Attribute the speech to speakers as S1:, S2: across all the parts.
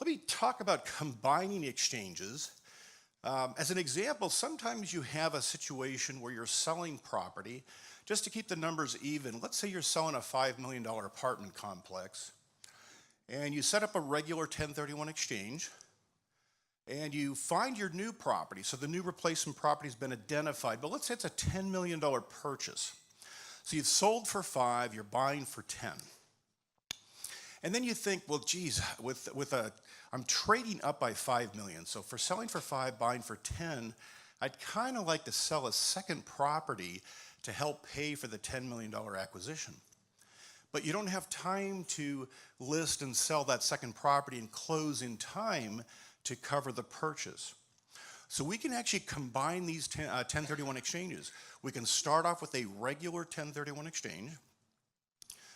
S1: Let me talk about combining exchanges. As an example, sometimes you have a situation where you're selling property just to keep the numbers even. Let's say you're selling a $5 million apartment complex and you set up a regular 1031 exchange and you find your new property. So the new replacement property has been identified, but let's say it's a $10 million purchase. So you've sold for 5, you're buying for 10. And then you think, well, geez, I'm trading up by 5 million. So for selling for 5, buying for 10, I'd kind of like to sell a second property to help pay for the $10 million acquisition. But you don't have time to list and sell that second property and close in time to cover the purchase. So we can actually combine these 1031 exchanges. We can start off with a regular 1031 exchange.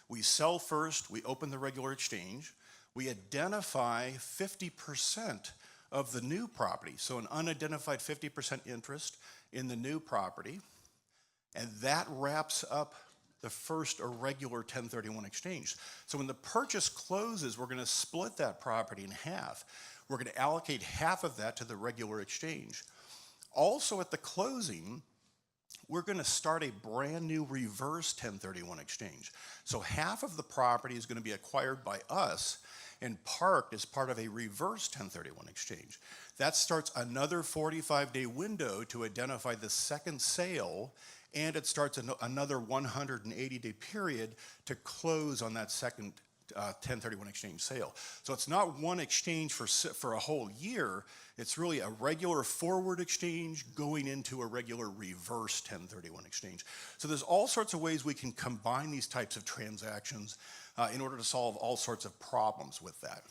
S1: We sell first, we open the regular exchange, we identify 50% of the new property, so an unidentified 50% interest in the new property, and that wraps up the first irregular 1031 exchange. So when the purchase closes, we're going to split that property in half. We're going to allocate half of that to the regular exchange. Also at the closing, we're going to start a brand new reverse 1031 exchange. So half of the property is going to be acquired by us and parked as part of a reverse 1031 exchange. That starts another 45-day window to identify the second sale, and it starts another 180-day period to close on that second 1031 exchange sale. So it's not one exchange for a whole year. It's really a regular forward exchange going into a regular reverse 1031 exchange. So there's all sorts of ways we can combine these types of transactions in order to solve all sorts of problems with that.